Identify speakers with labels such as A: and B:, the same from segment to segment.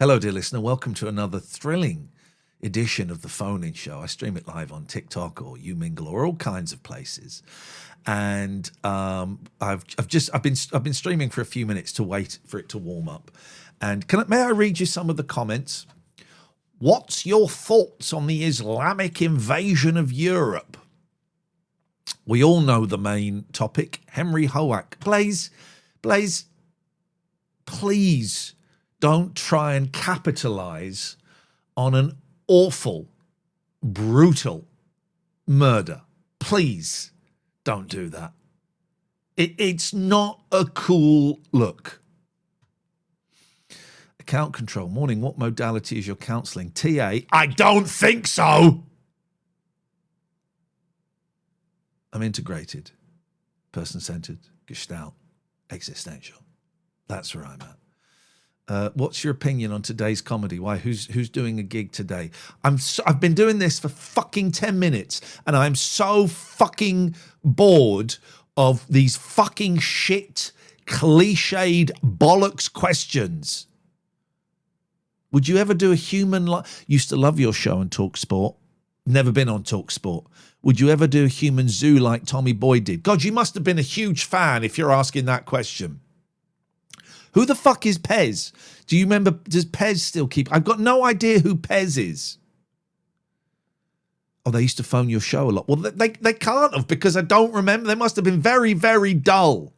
A: Hello, dear listener. Welcome to another thrilling edition of the Phone-In Show. I stream it live on TikTok or YouMingle or all kinds of places. And I've been streaming for a few minutes to wait for it to warm up. And may I read you some of the comments? What's your thoughts on the Islamic invasion of Europe? We all know the main topic. Henry Hoak. Blaze, please don't try and capitalize on an awful, brutal murder. Please don't do that. It's not a cool look. Account control. Morning. What modality is your counselling? TA? I don't think so. I'm integrated, person-centered, gestalt, existential. That's where I'm at. What's your opinion on today's comedy? Why? Who's doing a gig today? I've been doing this for fucking 10 minutes, and I'm so fucking bored of these fucking shit, cliched bollocks questions. Would you ever do a human used to love your show on Talk Sport. Never been on Talk Sport. Would you ever do a human zoo like Tommy Boy did? God, you must have been a huge fan if you're asking that question. Who the fuck is Pez? Do you remember, does Pez still keep... I've got no idea who Pez is. Oh, they used to phone your show a lot. Well, they can't have, because I don't remember. They must have been very, very dull.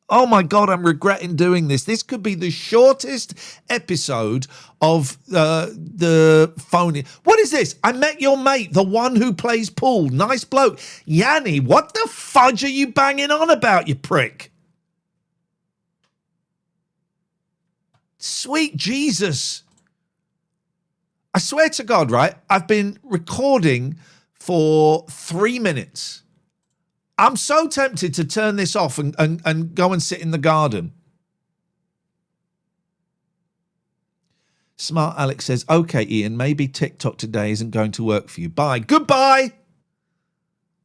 A: Oh my God, I'm regretting doing this. This could be the shortest episode of the phone. What is this? I met your mate, the one who plays pool. Nice bloke. Yanni, what the fudge are you banging on about, you prick? Sweet Jesus. I swear to God, right? I've been recording for 3 minutes. I'm so tempted to turn this off and go and sit in the garden. Smart Alex says, okay, Ian, maybe TikTok today isn't going to work for you. Bye. Goodbye.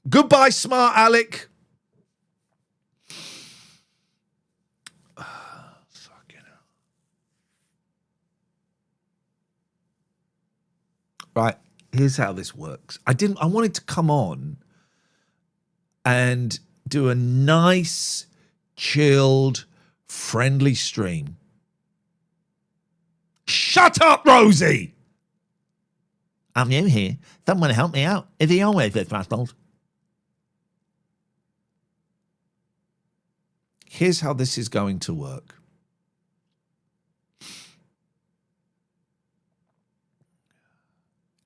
A: Goodbye, Smart Alec. Right, here's how this works. I wanted to come on and do a nice, chilled, friendly stream. Shut up, Rosie! I'm new here. Someone help me out. Is he always this frazzled? Here's how this is going to work.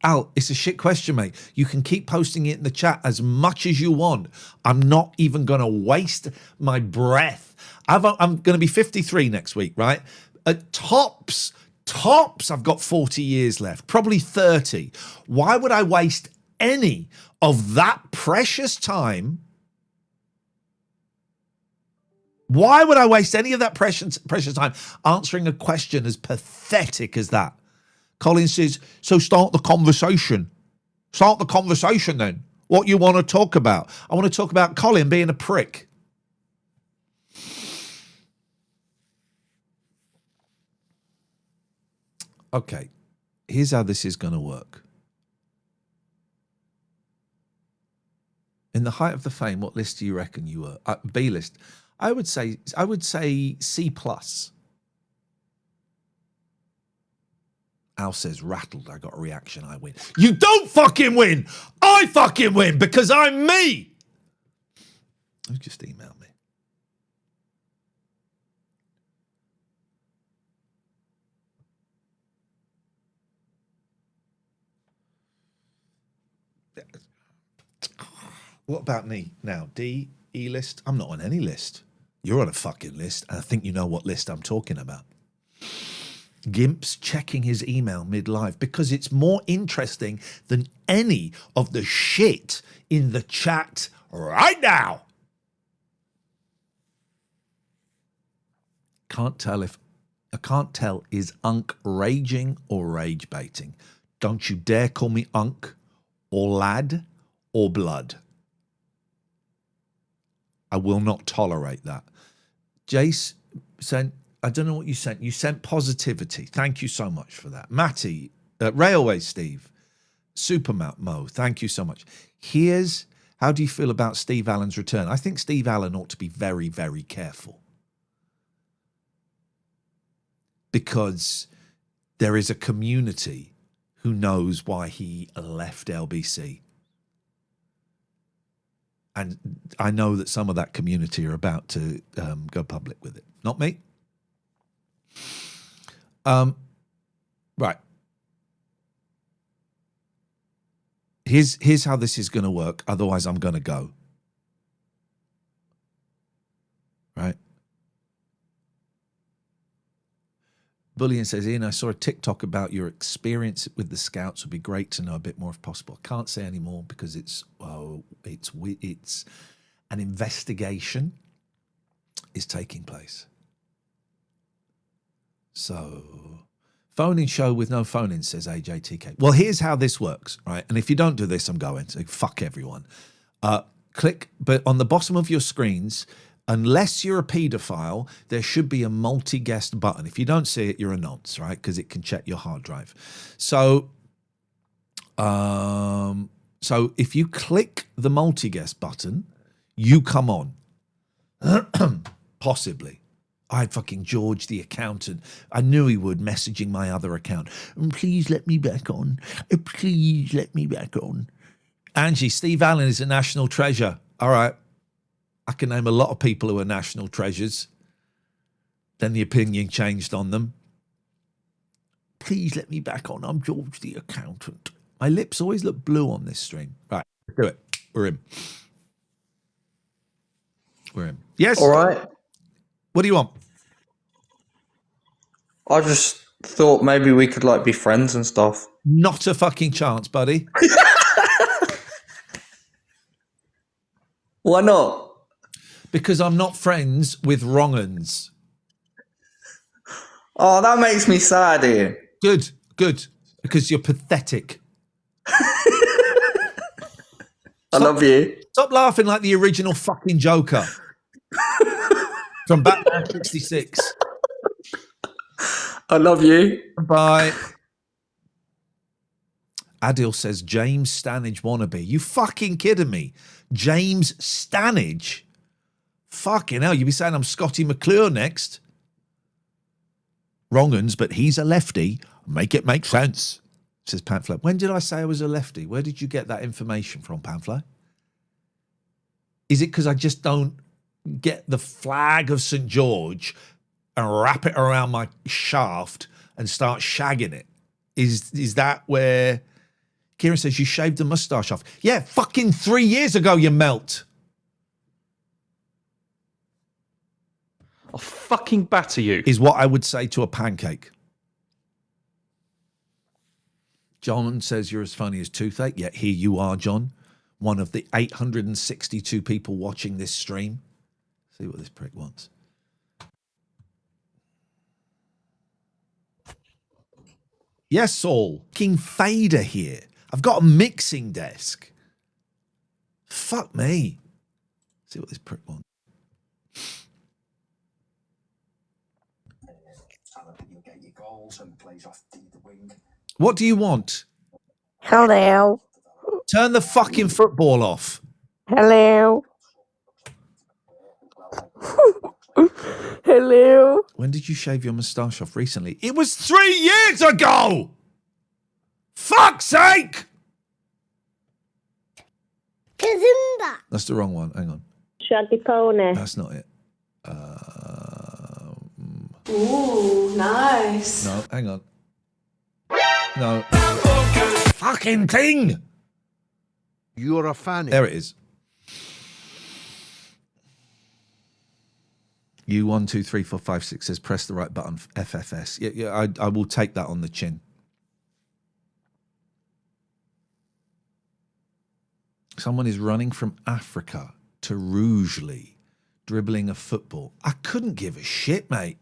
A: Al, it's a shit question, mate. You can keep posting it in the chat as much as you want. I'm not even going to waste my breath. I'm going to be 53 next week, right? At tops, I've got 40 years left, probably 30. Why would I waste any of that precious time? Why would I waste any of that precious time answering a question as pathetic as that? Colin says, so start the conversation. Start the conversation then. What you want to talk about? I want to talk about Colin being a prick. Okay, here's how this is going to work. In the height of the fame, what list do you reckon you were? B list. I would say C+. Al says, rattled, I got a reaction, I win. You don't fucking win! I fucking win because I'm me! Who just emailed me? What about me now? D, E list? I'm not on any list. You're on a fucking list, and I think you know what list I'm talking about. Gimp's checking his email mid-live because it's more interesting than any of the shit in the chat right now. I can't tell is Unk raging or rage baiting. Don't you dare call me Unk or lad or blood. I will not tolerate that. Jace sent I don't know what you sent. You sent positivity. Thank you so much for that. Matty, Railway Steve, Super Mo, thank you so much. Here's, how do you feel about Steve Allen's return? I think Steve Allen ought to be very, very careful. Because there is a community who knows why he left LBC. And I know that some of that community are about to go public with it. Not me. Right. Here's how this is going to work. Otherwise, I'm going to go. Right. Bullion says, Ian, I saw a TikTok about your experience with the Scouts. Would be great to know a bit more if possible. I can't say any more because it's an investigation is taking place. So, phone-in show with no phone-in, says AJTK. Well, here's how this works, right? And if you don't do this, I'm going. So fuck everyone. Click, but on the bottom of your screens, unless you're a paedophile, there should be a multi-guest button. If you don't see it, you're a nonce, right? Because it can check your hard drive. So if you click the multi-guest button, you come on. Possibly. I had fucking George, the accountant. I knew he would, messaging my other account. Please let me back on. Please let me back on. Angie, Steve Allen is a national treasure. All right. I can name a lot of people who are national treasures. Then the opinion changed on them. Please let me back on. I'm George, the accountant. My lips always look blue on this stream. Right, do it. We're in. We're in. Yes?
B: All right.
A: What do you want?
B: I just thought maybe we could like be friends and stuff.
A: Not a fucking chance, buddy.
B: Why not?
A: Because I'm not friends with wrong-uns.
B: Oh, that makes me sad, Ian.
A: Good, good. Because you're pathetic.
B: I love you.
A: Stop laughing like the original fucking Joker. From Batman 66.
B: I love you.
A: Bye. Adil says, James Stanage wannabe. You fucking kidding me? James Stanage? Fucking hell, you be saying I'm Scotty McClure next. Wrong-uns, but he's a lefty. Make it make sense, says Pamphlet. When did I say I was a lefty? Where did you get that information from, Pamphlet? Is it because I just don't get the flag of St. George and wrap it around my shaft and start shagging it? Is that where... Kieran says, you shaved the moustache off. Yeah, fucking 3 years ago, you melt.
C: I'll fucking batter you.
A: Is what I would say to a pancake. John says, you're as funny as toothache. Yeah, here you are, John. One of the 862 people watching this stream. See what this prick wants. Yes, Saul. King Fader here. I've got a mixing desk. Fuck me. See what this prick wants. What do you want?
D: Hello.
A: Turn the fucking football off.
D: Hello. Hello.
A: When did you shave your moustache off recently? It was 3 years ago! Fuck's sake!
D: Kazumba.
A: That's the wrong one. Hang on.
D: Shaggy pony.
A: That's not it.
E: Ooh, nice.
A: No, hang on. No. Fucking thing!
F: You're a fanny.
A: There it is. You 1, 2, 3, 4, 5, 6 says press the right button. FFS. Yeah, I will take that on the chin. Someone is running from Africa to Rugeley, dribbling a football. I couldn't give a shit, mate.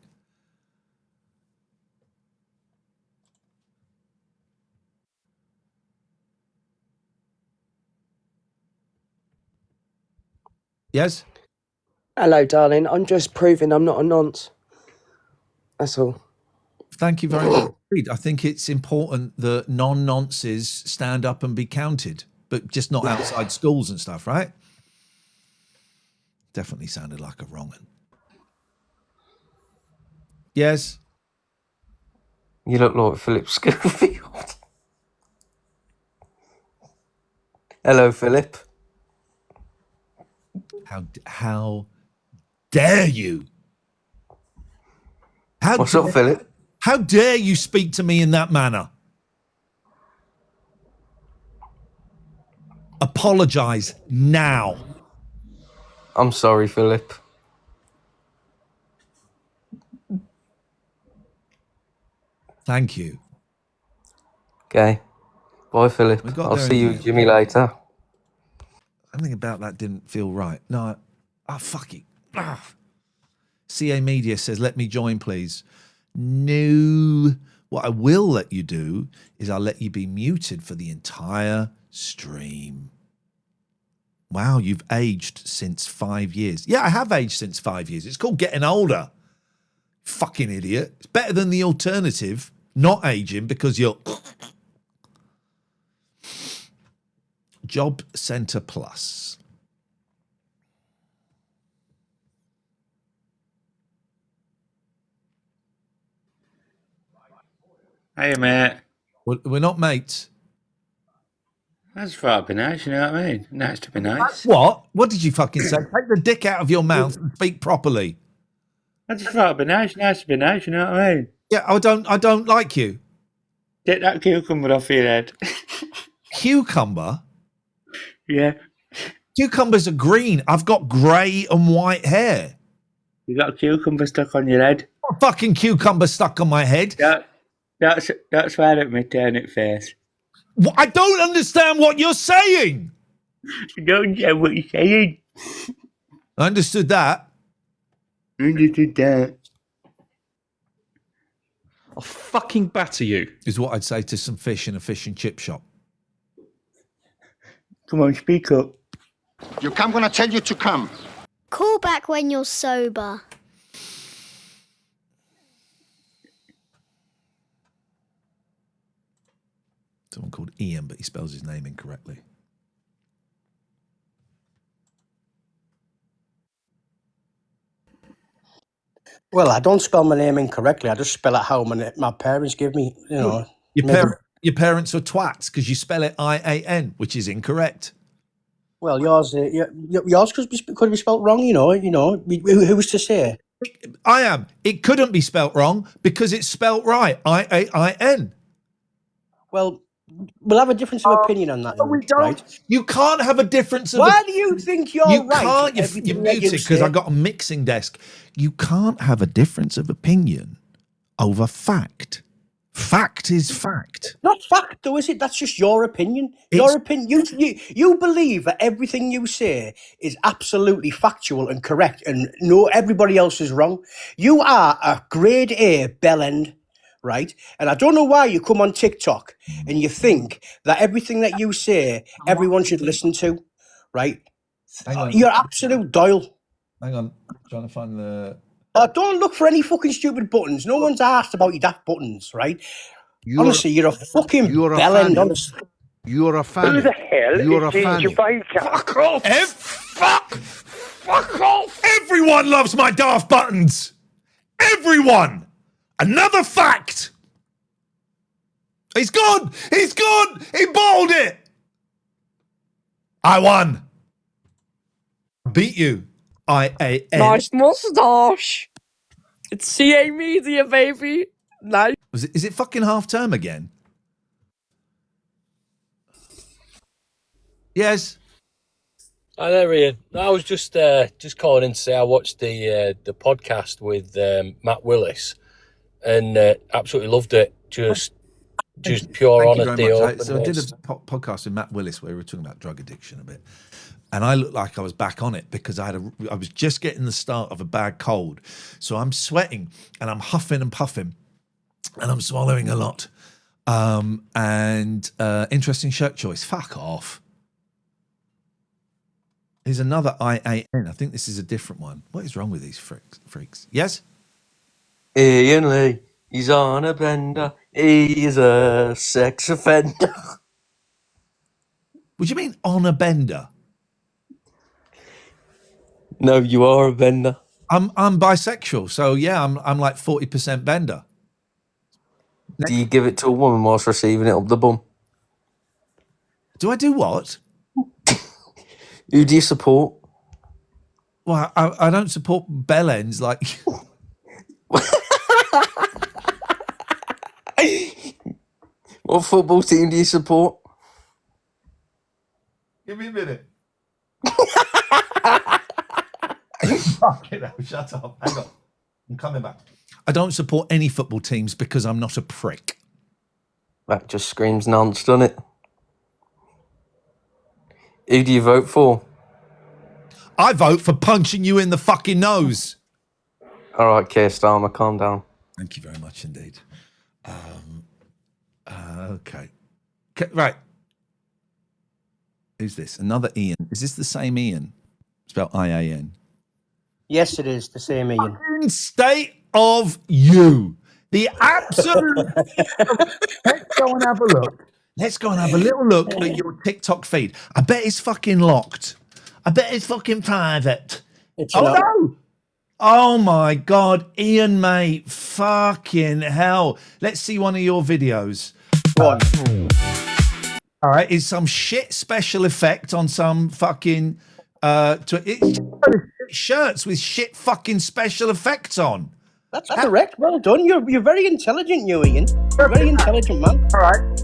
A: Yes?
G: Hello, darling. I'm just proving I'm not a nonce. That's all.
A: Thank you very much. I think it's important that non-nonces stand up and be counted, but just not outside schools and stuff, right? Definitely sounded like a wrong one. Yes.
G: You look like Philip Schofield. Hello, Philip.
A: How dare you?
G: What's up, Philip?
A: How dare you speak to me in that manner? Apologize now.
G: I'm sorry, Philip.
A: Thank you.
G: Okay. Bye, Philip. I'll see you, Jimmy, later.
A: Something about that didn't feel right. No. Fuck it. CA Media says, let me join, please. No. What I will let you do is I'll let you be muted for the entire stream. Wow, you've aged since 5 years. Yeah, I have aged since 5 years. It's called getting older. Fucking idiot. It's better than the alternative, not aging, because you're... Job Centre Plus.
H: Hey, mate.
A: We're not mates.
H: That's thought it'd be nice, you know what I mean? Nice to be nice.
A: What? What did you fucking say? Take the dick out of your mouth and speak properly.
H: I just thought it'd be nice to be nice, you know what I mean?
A: Yeah, I don't like you.
H: Get that cucumber off your head.
A: Cucumber?
H: Yeah.
A: Cucumbers are green. I've got grey and white hair.
H: You got a cucumber stuck on your head.
A: What fucking cucumber stuck on my head?
H: That's why at my turnip face.
A: I don't understand what you're saying.
H: You don't understand what you're saying.
A: I understood that.
C: I'll fucking batter you.
A: Is what I'd say to some fish in a fish and chip shop.
H: Come on, speak up.
F: You come when I tell you to come.
I: Call back when you're sober.
A: Someone called Ian, but he spells his name incorrectly.
J: Well, I don't spell my name incorrectly. I just spell it how my parents give me, you know.
A: Your parents are twats because you spell it I-A-N, which is incorrect.
J: Well, yours could be spelled wrong, you know. Who was to say?
A: I am. It couldn't be spelt wrong because it's spelt right. I-A-I-N.
J: Well, we'll have a difference of opinion on that.
A: No, we don't.
J: Right?
A: You can't have a difference of
J: Why do you think you're right?
A: You're muted because I got a mixing desk. You can't have a difference of opinion over fact. Fact is fact.
J: Not fact, though, is it? That's just your opinion. Your opinion. You believe that everything you say is absolutely factual and correct, and no, everybody else is wrong. You are a grade A bellend, right? And I don't know why you come on TikTok and you think that everything that you say, everyone should listen to, right? You're absolute Doyle.
A: Hang on, I'm trying to find the...
J: Don't look for any fucking stupid buttons. No one's asked about your daft buttons, right? Honestly, you're a fucking bellend, honestly.
F: You're a fan.
K: Who the hell
F: You're
K: is
F: a fan.
K: Ginger Baker?
A: Fuck off! Fuck off! Everyone loves my daft buttons! Everyone! Another fact! He's gone! He's gone! He balled it! I won. Beat you. I-A-N.
L: Nice mustache. It's CA Media, baby. Nice.
A: Is it fucking half term again? Yes.
M: Hi there, Ian. I was just calling in to say I watched the podcast with Matt Willis and absolutely loved it. Just pure honesty.
A: So I did a podcast with Matt Willis where we were talking about drug addiction a bit. And I looked like I was back on it because I was just getting the start of a bad cold. So I'm sweating and I'm huffing and puffing and I'm swallowing a lot. Interesting shirt choice. Fuck off. Here's another I-A-N. I think this is a different one. What is wrong with these freaks? Yes?
G: Ian Lee, he's on a bender. He's a sex offender.
A: What do you mean on a bender?
G: No, you are a bender.
A: I'm bisexual, so yeah, I'm like 40% bender.
G: Do you give it to a woman whilst receiving it up the bum?
A: Do I do what?
G: Who do you support?
A: Well, I don't support bell ends like.
G: What football team do you support?
A: Give me a minute. Fucking hell, shut up. Hang on. I'm coming back. I don't support any football teams because I'm not a prick.
G: That just screams nonce, doesn't it? Who do you vote for?
A: I vote for punching you in the fucking nose.
G: All right, Keir Starmer, calm down.
A: Thank you very much indeed. Okay. Right. Who's this? Another Ian. Is this the same Ian? Spelled I-A-N.
J: Yes, it is the same Ian.
A: State of you. The absolute. Let's go and have a look. Let's go and have a little look at your TikTok feed. I bet it's fucking locked. I bet it's fucking private.
J: It's
A: oh
J: not.
A: No. Oh my God, Ian, mate. Fucking hell. Let's see one of your videos.
J: Go on.
A: All right, is some shit special effect on some fucking shirts with shit fucking special effects on.
J: That's correct. Well done. You're very intelligent, you Ian. You're a very intelligent man.
A: All right.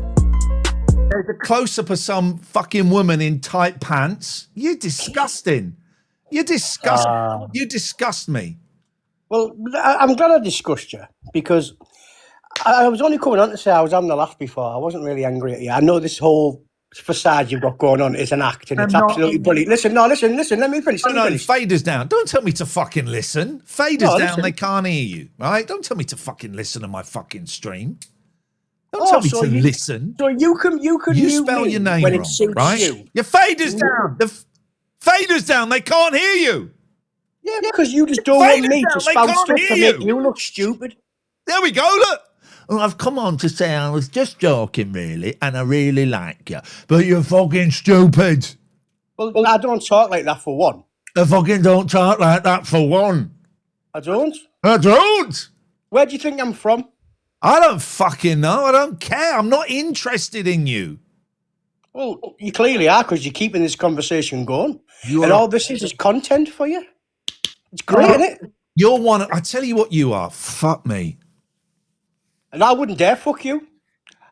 A: There's a close-up of some fucking woman in tight pants. You're disgusting. You disgust me.
J: Well, I'm glad I discussed you because I was only coming on to say I was having a laugh before. I wasn't really angry at you. I know this whole facade you've got going on is an act and it's absolutely brilliant. Listen, let me finish.
A: No, faders down. Don't tell me to fucking listen. Faders down, they can't hear you, right? Don't tell me to fucking listen to my fucking stream. Don't tell me to listen.
J: So you
A: spell your name
J: when
A: wrong,
J: it suits
A: right?
J: you.
A: Your faders down. The faders down, they can't hear you.
J: Yeah, because you just don't want me to spout stuff to make you look stupid.
A: There we go, look. Well, I've come on to say I was just joking, really, and I really like you. But you're fucking stupid.
J: Well, I don't talk like that for one.
A: I fucking don't talk like that for one.
J: I don't?
A: I don't.
J: Where do you think I'm from?
A: I don't fucking know. I don't care. I'm not interested in you.
J: Well, you clearly are because you're keeping this conversation going. And all this is content for you. It's great, isn't it?
A: You're one. I tell you what you are. Fuck me.
J: And I wouldn't dare fuck you.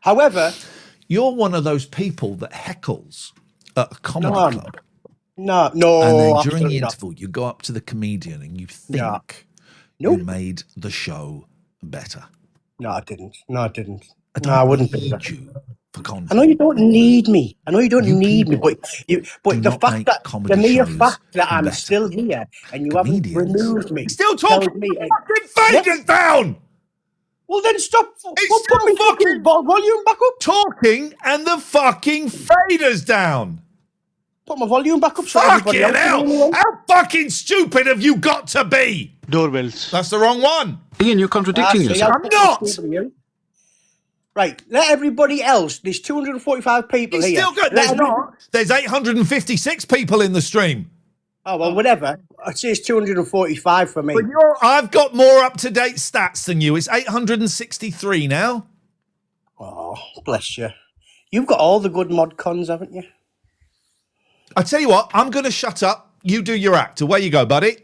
J: However,
A: you're one of those people that heckles at a comedy club.
J: No.
A: And then during the
J: not.
A: interval, you go up to the comedian and you think you made the show better.
J: No, I didn't. I wouldn't
A: need you for content.
J: I know you don't need me. But the fact that the mere fact that I'm still here and you haven't removed me,
A: still talking. Fucking faders down.
J: Well, then stop.
A: It's
J: put my fucking volume back up.
A: Talking and the fucking faders down.
J: Put my volume back up.
A: Fucking hell! How fucking stupid have you got to be?
C: Doorbells.
A: That's the wrong one.
C: Ian, you're contradicting yourself.
A: I'm not.
J: Right, let everybody else. There's 245 people here.
A: Still good. There's not. There's 856 people in the stream.
J: Oh well, whatever. I'd say it's 245 for me.
A: But I've got more up-to-date stats than you. It's 863 now.
J: Oh, bless you. You've got all the good mod cons, haven't you?
A: I tell you what, I'm going to shut up. You do your act. Away you go, buddy.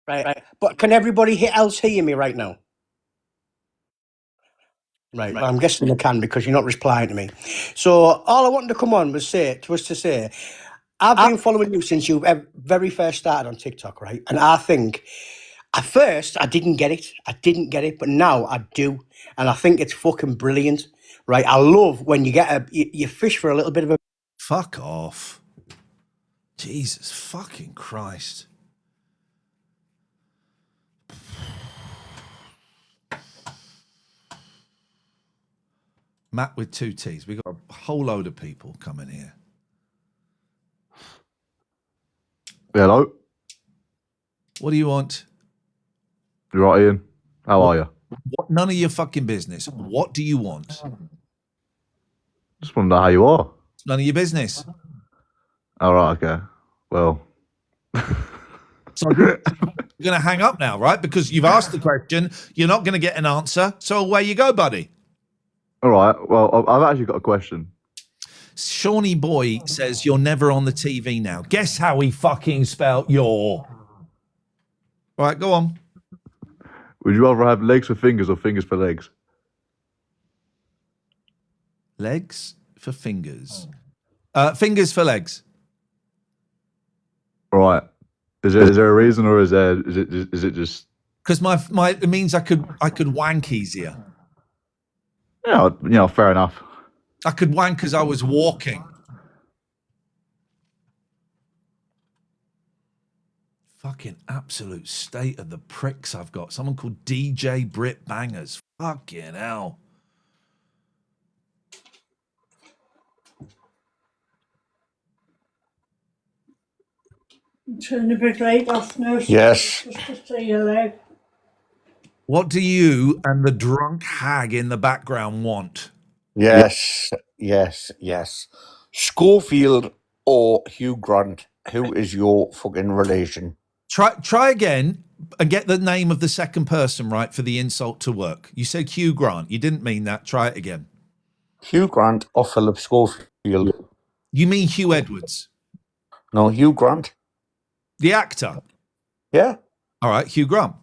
J: Right. But can everybody else hear me right now? Right. Well, I'm guessing they can because you're not replying to me. So all I wanted to come on was to say, I've been following you since you very first started on TikTok, right? And I think at first I didn't get it, but now I do, and I think it's fucking brilliant, right? I love when you get you fish for a little bit of a.
A: Fuck off. Jesus fucking Christ. Matt with 2 T's. We've got a whole load of people coming here.
K: Hello.
A: What do you want?
K: You right, Ian? How are you?
A: None of your fucking business. What do you want?
K: Just want to know how you are.
A: None of your business.
K: All right, okay. Well,
A: So you're going to hang up now, right? Because you've asked the question. You're not going to get an answer. So away you go, buddy.
K: all right. Well, I've actually got a question.
A: Shawnee Boy says you're never on the TV now. Guess how he fucking spelt your. All right, go on.
K: Would you rather have legs for fingers or fingers for legs?
A: Legs for fingers. Fingers for legs.
K: All right. Is there a reason, or is it just?
A: Because my it means I could wank easier.
K: Yeah, fair enough.
A: I could wank as I was walking. Fucking absolute state of the pricks I've got. Someone called DJ Brit Bangers. Fucking hell.
N: Turn the big light off now.
B: Yes.
N: Just to see your leg.
A: What do you and the drunk hag in the background want?
B: Yes. Schofield or Hugh Grant? Who is your fucking relation?
A: Try again and get the name of the second person right for the insult to work. You said Hugh Grant. You didn't mean that. Try it again.
B: Hugh Grant or Philip Schofield?
A: You mean Hugh Edwards?
B: No, Hugh Grant.
A: The actor?
B: Yeah.
A: All right, Hugh Grant.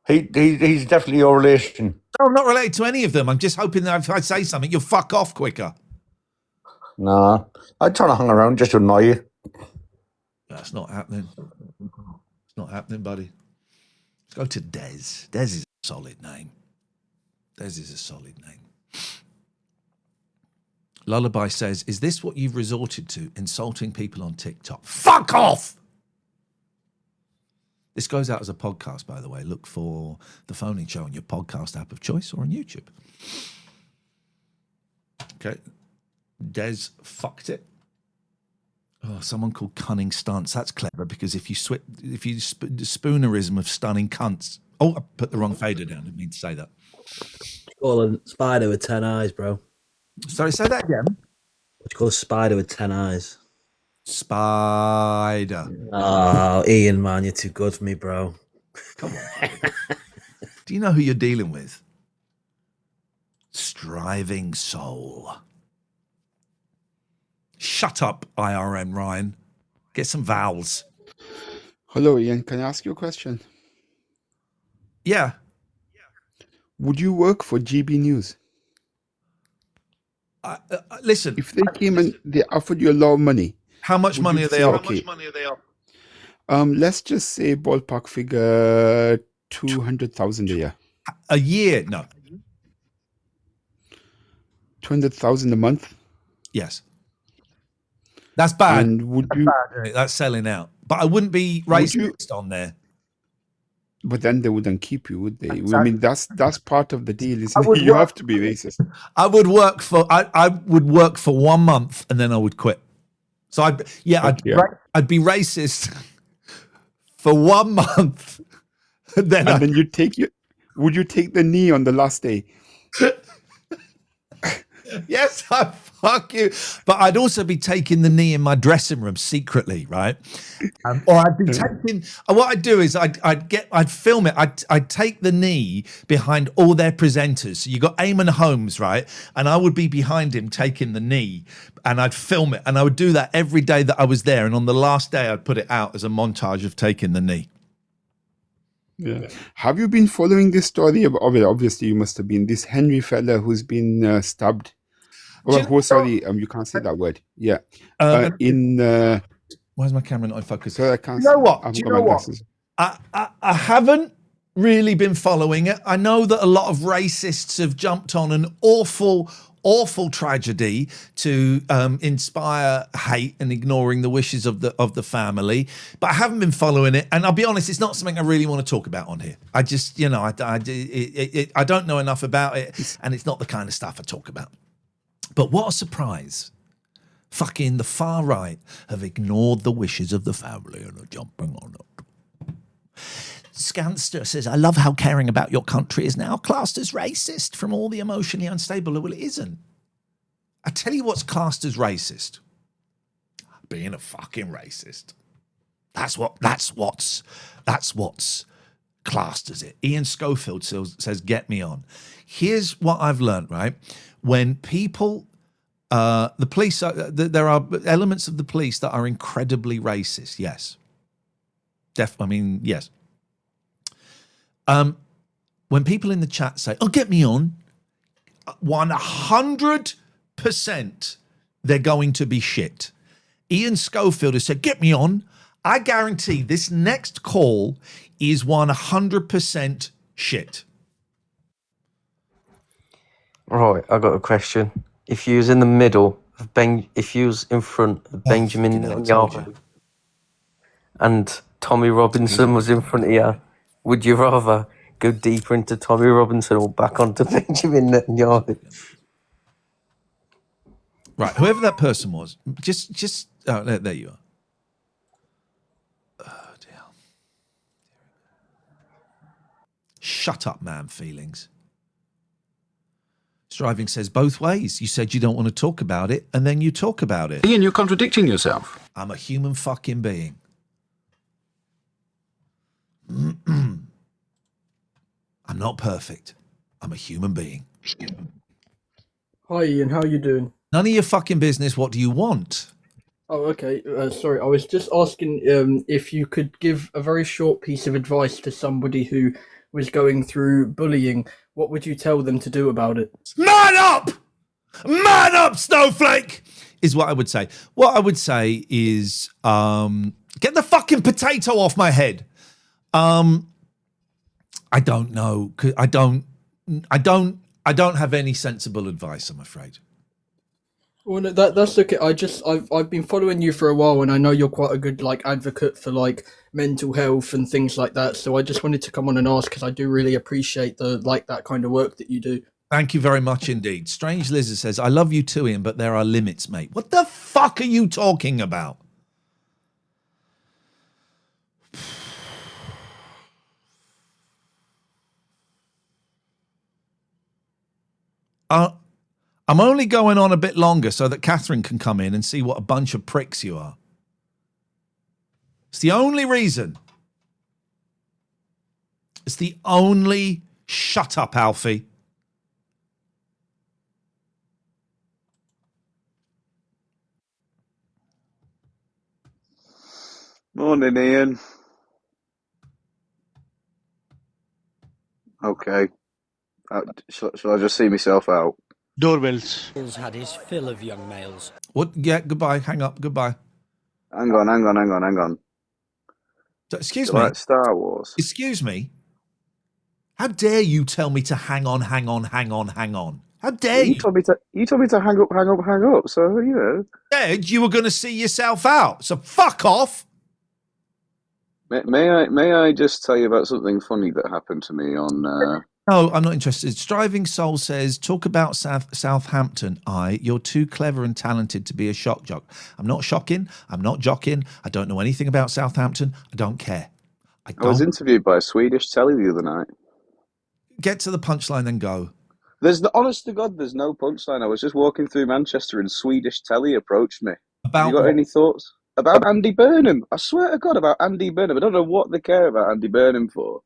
B: He's definitely your relation.
A: No, I'm not related to any of them. I'm just hoping that if I say something, you'll fuck off quicker.
B: Nah, I'm trying to hang around just to annoy you.
A: That's not happening. It's not happening, buddy. Let's go to Des. Des is a solid name. Des is a solid name. Lullaby says, is this what you've resorted to, insulting people on TikTok? Fuck off! This goes out as a podcast, by the way. Look for The Phoning Show on your podcast app of choice or on YouTube. Okay. Des fucked it. Oh, someone called Cunning Stunts. That's clever because if you the spoonerism of stunning cunts. Oh, I put the wrong fader down. I didn't mean to say that.
O: Call a spider with 10 eyes, bro.
A: Sorry, say that again.
O: What do you call a spider with 10 eyes?
A: Spider.
O: Oh, Ian, man, you're too good for me, bro.
A: Come on. Do you know who you're dealing with? Striving soul. Shut up, IRM Ryan. Get some vowels.
P: Hello, Ian. Can I ask you a question?
A: Yeah.
P: Would you work for GB News?
A: Listen.
P: If they came and they offered you a lot of money.
A: How much money are they offering?
P: Okay. Let's just say ballpark figure 200,000 a year.
A: A year? No.
P: 200,000 a month?
A: Yes. That's bad.
P: And would
A: That's
P: you?
A: bad. That's selling out. But I wouldn't be racist on there.
P: But then they wouldn't keep you, would they?
A: Exactly.
P: I mean, that's part of the deal, isn't it? You have to be racist.
A: I would work for 1 month and then I would quit. So I'd be racist for 1 month. And then
P: would you take the knee on the last day?
A: Yes, I fuck you. But I'd also be taking the knee in my dressing room secretly, right? Or I'd be taking. What I'd do is I'd film it. I'd take the knee behind all their presenters. So you got Eamon Holmes, right? And I would be behind him taking the knee, and I'd film it, and I would do that every day that I was there. And on the last day, I'd put it out as a montage of taking the knee.
P: Yeah. Have you been following this story? Obviously, you must have been. This Henry fella who's been stabbed. You can't say that word. Yeah.
A: Why is my camera not in focus?
P: So I can't.
A: You know what?
P: I've
A: Do you
P: got
A: know
P: my
A: what?
P: glasses.
A: I haven't really been following it. I know that a lot of racists have jumped on an awful tragedy to inspire hate and ignoring the wishes of the family, but I haven't been following it. And I'll be honest, it's not something I really want to talk about on here. I just, I don't know enough about it, and it's not the kind of stuff I talk about. But what a surprise. Fucking the far right have ignored the wishes of the family and are jumping on it. Scanster says, I love how caring about your country is now classed as racist from all the emotionally unstable. Well, it isn't. I tell you what's classed as racist. Being a fucking racist. That's what's classed as it. Ian Schofield says, get me on. Here's what I've learned, right? When people, the police, there are elements of the police that are incredibly racist. Yes. Yes. When people in the chat say, oh, get me on, 100% they're going to be shit. Ian Schofield has said, get me on. I guarantee this next call is 100% shit.
G: Right, I got a question. If you was in the middle of if you was in front of Benjamin Netanyahu and Tommy Robinson was in front of you, would you rather go deeper into Tommy Robinson or back onto Benjamin Netanyahu?
A: Right, whoever that person was, just there you are. Oh, dear. Shut up, man, feelings. Striving says both ways. You said you don't want to talk about it, and then you talk about it.
C: Ian, you're contradicting yourself.
A: I'm a human fucking being. I'm not perfect. I'm a human being.
Q: Hi, Ian. How are you doing?
A: None of your fucking business. What do you want?
Q: Oh, okay. Sorry, I was just asking if you could give a very short piece of advice to somebody who was going through bullying. What would you tell them to do about it?
A: Man up! Man up, snowflake! Is what I would say. What I would say is get the fucking potato off my head. I don't know. I don't have any sensible advice, I'm afraid.
Q: Well, no, that's okay. I've been following you for a while, and I know you're quite a good advocate for mental health and things like that. So I just wanted to come on and ask because I do really appreciate that kind of work that you do.
A: Thank you very much indeed. Strange Lizard says, I love you too, Ian, but there are limits, mate. What the fuck are you talking about? I'm only going on a bit longer so that Katehrine can come in and see what a bunch of pricks you are. It's the only reason. It's the only... Shut up, Alfie.
R: Morning, Ian. Okay. Shall I just see myself out?
F: Doorbells.
J: He's had his fill of young males.
A: What? Yeah, goodbye. Hang up. Goodbye.
R: Hang on.
A: Excuse
R: Do
A: me.
R: you like Star Wars?
A: Excuse me. How dare you tell me to hang on? How dare you?
R: You told me to hang up. So, you know.
A: Said you were going to see yourself out. So fuck off.
R: May I just tell you about something funny that happened to me on...
A: No, I'm not interested. Striving Soul says, talk about Southampton. You're too clever and talented to be a shock jock. I'm not shocking. I'm not jocking. I don't know anything about Southampton. I don't care.
R: I was interviewed by a Swedish telly the other night.
A: Get to the punchline, then go.
R: Honest to God, there's no punchline. I was just walking through Manchester and Swedish telly approached me.
A: About
R: Have you got any thoughts? About Andy Burnham. I swear to God, about Andy Burnham. I don't know what they care about Andy Burnham for.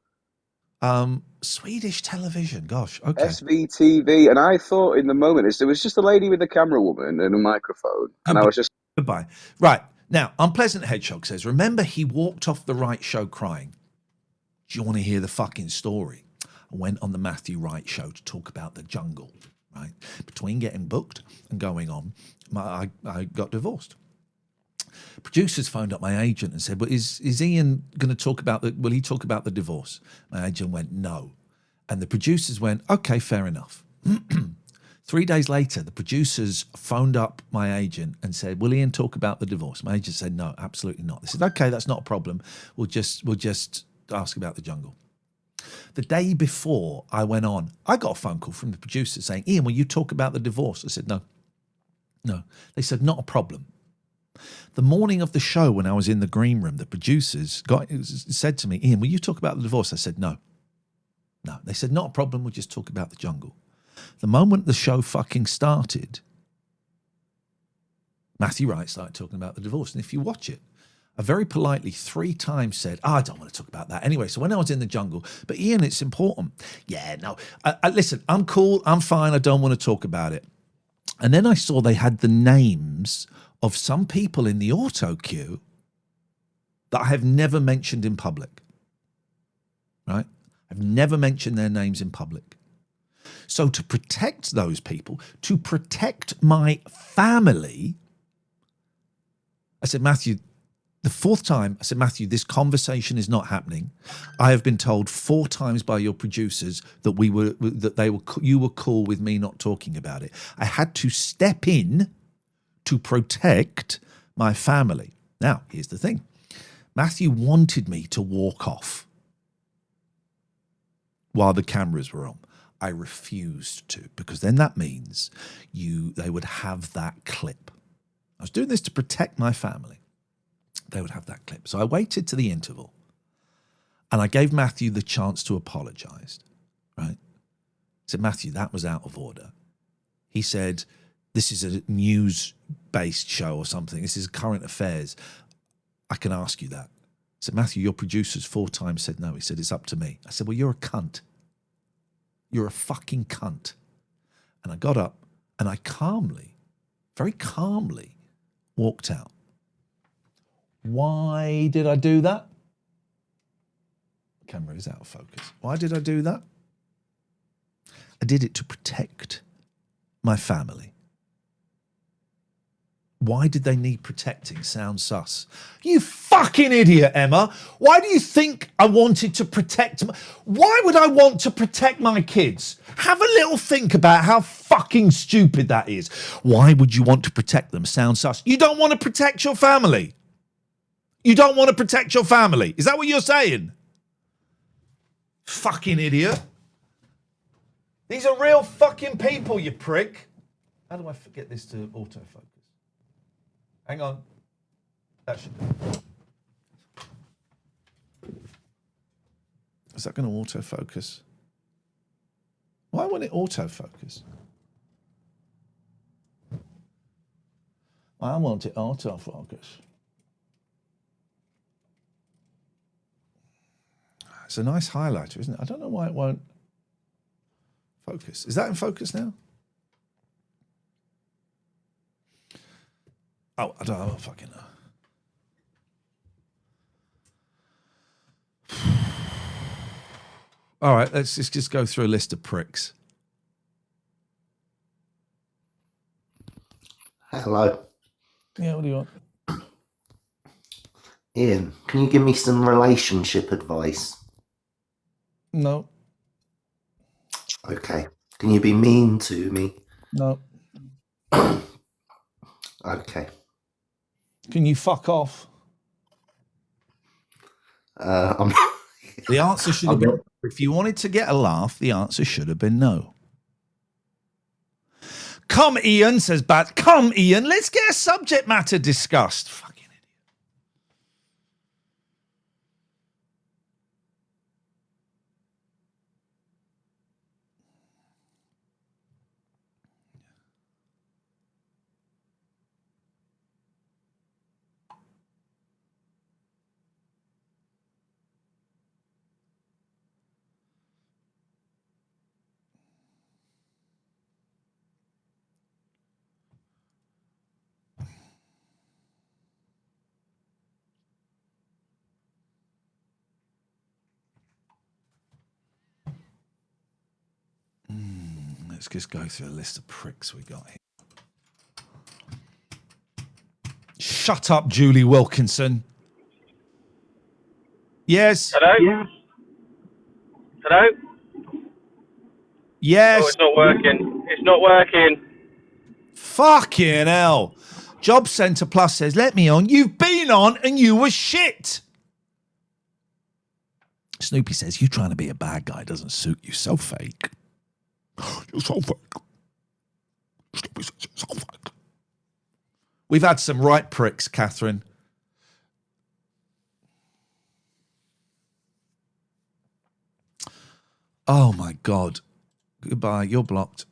A: Swedish television. Gosh, okay.
R: SVTV. And I thought in the moment, there was just a lady with a camera woman and a microphone. And I was just...
A: Goodbye. Right. Now, Unpleasant Hedgehog says, remember he walked off the Wright show crying. Do you want to hear the fucking story? I went on the Matthew Wright show to talk about the jungle, right? Between getting booked and going on, I got divorced. Producers phoned up my agent and said, well, is Ian going to talk about will he talk about the divorce? My agent went, no. And the producers went, okay, fair enough. 3 days later, the producers phoned up my agent and said, will Ian talk about the divorce? My agent said, no, absolutely not. They said, okay, that's not a problem. We'll just ask about the jungle. The day before I went on, I got a phone call from the producer saying, Ian, will you talk about the divorce? I said, no. They said, not a problem. The morning of the show, when I was in the green room, the producers said to me, Ian, will you talk about the divorce? I said, no. No. They said, not a problem, we'll just talk about the jungle. The moment the show fucking started, Matthew Wright started talking about the divorce. And if you watch it, I very politely 3 times said, I don't want to talk about that. Anyway, so when I was in the jungle, but Ian, it's important. Yeah, no, listen, I'm cool, I'm fine, I don't want to talk about it. And then I saw they had the names of some people in the auto queue that I have never mentioned in public, right? I've never mentioned their names in public. So to protect those people, to protect my family, I said, Matthew, the 4th time, I said, Matthew, this conversation is not happening. I have been told 4 times by your producers that you were cool with me not talking about it. I had to step in to protect my family. Now, here's the thing. Matthew wanted me to walk off while the cameras were on. I refused to, because then that means they would have that clip. I was doing this to protect my family. They would have that clip. So I waited to the interval and I gave Matthew the chance to apologize, right? I said, Matthew, that was out of order. He said, this is a news-based show or something. This is current affairs. I can ask you that. I said, Matthew, your producers 4 times said no. He said, it's up to me. I said, well, you're a cunt. You're a fucking cunt. And I got up and I calmly, very calmly, walked out. Why did I do that? The camera is out of focus. Why did I do that? I did it to protect my family. Why did they need protecting? Sounds sus. You fucking idiot, Emma. Why do you think I wanted to protect Why would I want to protect my kids? Have a little think about how fucking stupid that is. Why would you want to protect them? Sounds sus. You don't want to protect your family. You don't want to protect your family. Is that what you're saying? Fucking idiot. These are real fucking people, you prick. How do I get this to autofocus? Hang on. That should do. Is that going to autofocus? Why won't it autofocus? I want it autofocus. It's a nice highlighter, isn't it? I don't know why it won't focus. Is that in focus now? Oh, I don't fucking know. All right, let's just go through a list of pricks.
S: Hello.
A: Yeah, what do you want?
S: Ian, can you give me some relationship advice?
A: No.
S: Okay. Can you be mean to me?
A: No.
S: Okay.
A: Can you fuck off? The answer should have been, if you wanted to get a laugh, the answer should have been no. Come, Ian, says Bat. Come, Ian, let's get a subject matter discussed. Fucking idiot. Let's just go through a list of pricks we got here. Shut up, Julie Wilkinson. Yes.
T: Hello? Yes. Hello?
A: Yes.
T: Oh, it's not working. It's not working.
A: Fucking hell. Job Centre Plus says, let me on. You've been on and you were shit. Snoopy says, you trying to be a bad guy doesn't suit you. So fake. You're so fake. Snoopy says, you're so fake. We've had some right pricks, Katehrine. Oh, my God. Goodbye. You're blocked.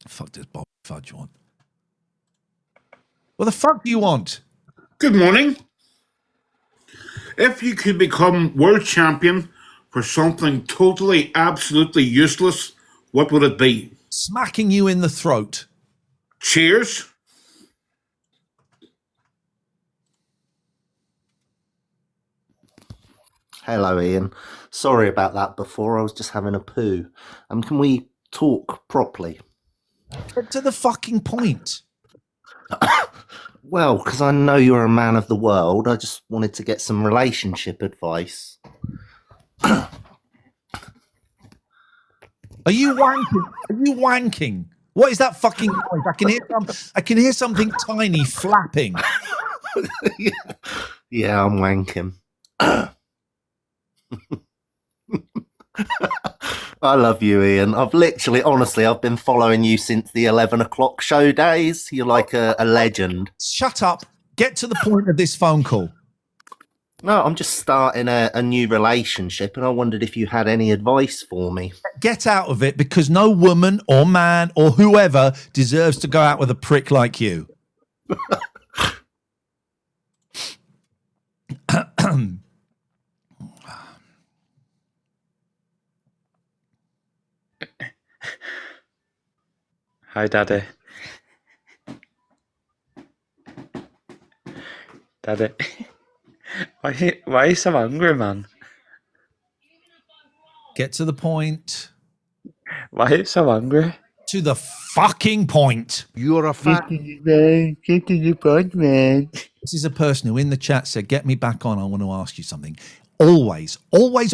A: Fuck does Bob Fudge want? What the fuck do you want?
U: Good morning. If you could become world champion for something totally, absolutely useless, what would it be?
A: Smacking you in the throat.
U: Cheers.
S: Hello, Ian. Sorry about that before. I was just having a poo. Can we talk properly?
A: Get to the fucking point.
S: Well, because I know you're a man of the world, I just wanted to get some relationship advice.
A: Are you wanking? Are you wanking? What is that fucking noise? I can hear something tiny flapping.
S: Yeah, I'm wanking. I love you, Ian. I've been following you since the 11 o'clock show days. You're like a legend.
A: Shut up. Get to the point of this phone call.
S: No, I'm just starting a new relationship, and I wondered if you had any advice for me.
A: Get out of it, because no woman or man or whoever deserves to go out with a prick like you.
H: Hi, Daddy. Daddy. Why are you so angry, man?
A: Get to the point.
H: Why are you so angry?
A: To the fucking point.
P: You're a
H: fan.
A: Get to the point, man. This is a person who in the chat said, get me back on. I want to ask you something. Always.
H: Why are you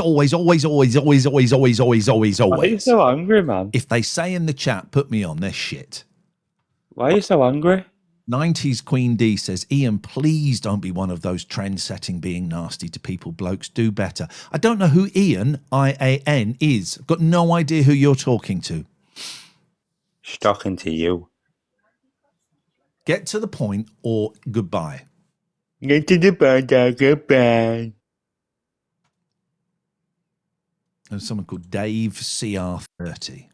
H: so angry, man?
A: If they say in the chat, put me on, they're shit.
H: Why are you so angry?
A: 90s Queen D says, Ian, please don't be one of those trend-setting being nasty to people blokes. Do better. I don't know who Ian, I-A-N, is. I've got no idea who you're talking to.
H: She's talking to you.
A: Get to the point or goodbye.
H: Get to the point or goodbye.
A: There's someone called Dave CR30.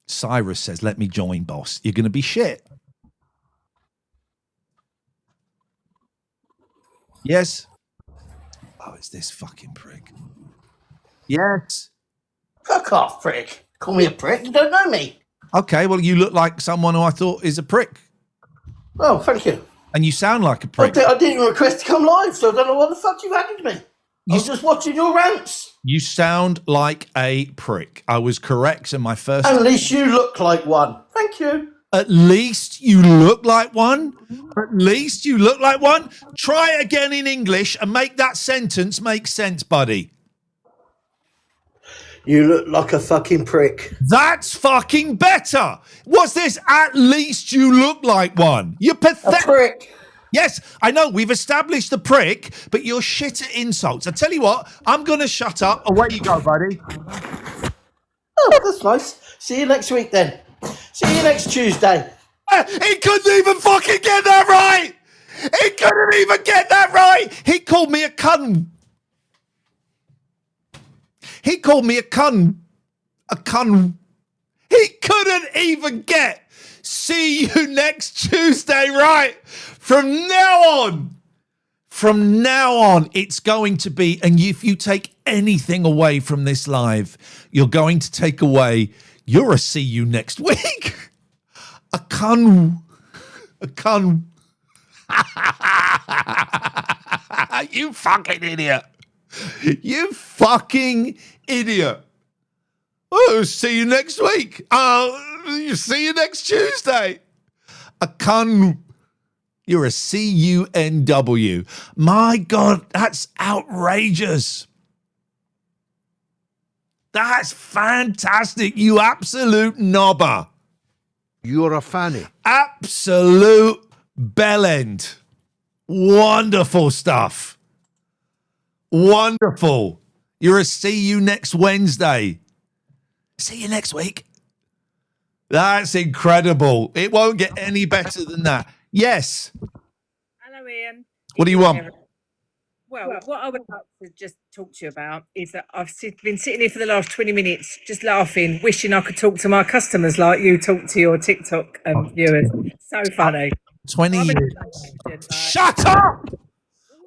A: Cyrus says, let me join, boss. You're going to be shit. Yes. Oh, it's this fucking prick. Yes.
J: Fuck off, prick. Call me a prick. You don't know me.
A: Okay, well, you look like someone who I thought is a prick.
J: Oh, thank you.
A: And you sound like a prick.
J: I didn't request to come live, so I don't know what the fuck you added me. I was just watching your rants.
A: You sound like a prick. I was correct in my first...
J: At least you look like one. Thank you.
A: At least you look like one? At least you look like one? Try it again in English and make that sentence make sense, buddy.
J: You look like a fucking prick.
A: That's fucking better. What's this? At least you look like one. You're pathetic.
J: A prick.
A: Yes, I know. We've established the prick, but you're shit at insults. I tell you what, I'm going to shut up. Away you go, buddy.
J: Oh, that's nice. See you next week then. See you next Tuesday.
A: He couldn't even fucking get that right. He couldn't even get that right. He called me a cunt. He called me a cunt. A cunt. He couldn't even get see you next Tuesday right. From now on, it's going to be, and if you take anything away from this live, you're going to take away, you're a see you next week. A cunt. A cunt. You fucking idiot. You fucking idiot. Oh, see you next week. Oh, see you next Tuesday. A cunt. You're a C-U-N-W. My God, that's outrageous. That's fantastic, you absolute knobber.
F: You're a fanny.
A: Absolute bellend. Wonderful stuff. Wonderful. You're a see you next Wednesday. See you next week. That's incredible. It won't get any better than that. Yes.
D: Hello, Ian.
A: What do you want?
D: Well, what I would like to just talk to you about is that been sitting here for the last 20 minutes just laughing, wishing I could talk to my customers like you talk to your TikTok viewers. So funny.
A: 20 years. Shut up!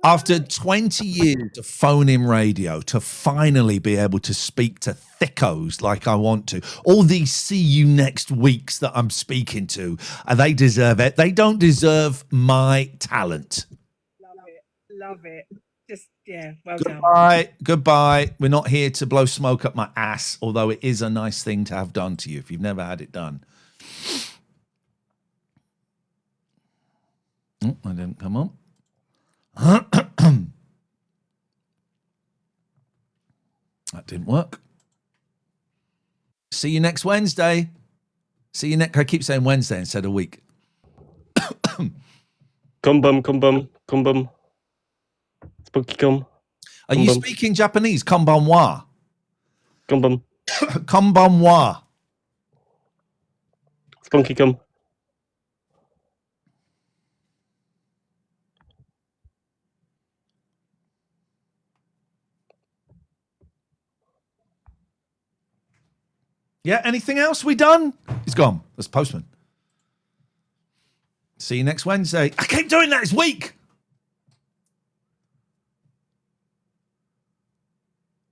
A: After 20 years of phone-in radio, to finally be able to speak to thickos like I want to, all these see you next weeks that I'm speaking to, they deserve it. They don't deserve my talent.
D: Love it. Just, yeah, well
A: done. Goodbye. We're not here to blow smoke up my ass, although it is a nice thing to have done to you if you've never had it done. Oh, I didn't come on. That didn't work. See you next Wednesday. See you next. I keep saying Wednesday instead of week.
V: Come bum. Spooky come.
A: Are you speaking Japanese? Konbanwa.
V: Konban.
A: Konbanwa.
V: Spunky come.
A: Yeah, anything else we done? He's gone. That's postman. See you next Wednesday. I keep doing that. It's week.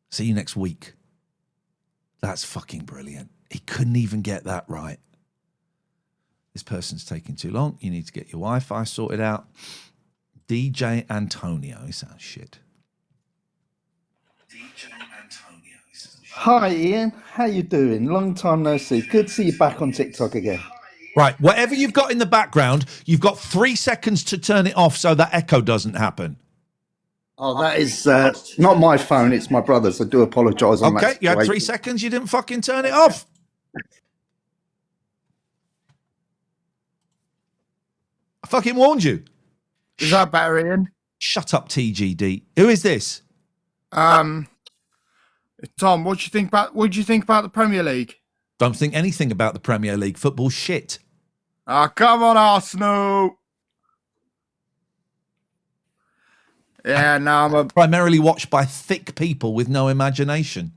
A: See you next week. That's fucking brilliant. He couldn't even get that right. This person's taking too long. You need to get your Wi-Fi sorted out. DJ Antonio. He sounds shit. DJ Antonio.
W: Hi, Ian. How you doing? Long time no see. Good to see you back on TikTok again.
A: Right. Whatever you've got in the background, you've got 3 seconds to turn it off so that echo doesn't happen.
W: Oh, that is not my phone. It's my brother's. I do apologise on that.
A: Okay, you had 3 seconds. You didn't fucking turn it off. I fucking warned you.
X: Is that better, Ian?
A: Shut up, TGD. Who is this?
X: Tom, what do you think about the Premier League?
A: Don't think anything about the Premier League. Football shit.
X: Ah, come on, Arsenal. Yeah, no, I'm
A: primarily watched by thick people with no imagination.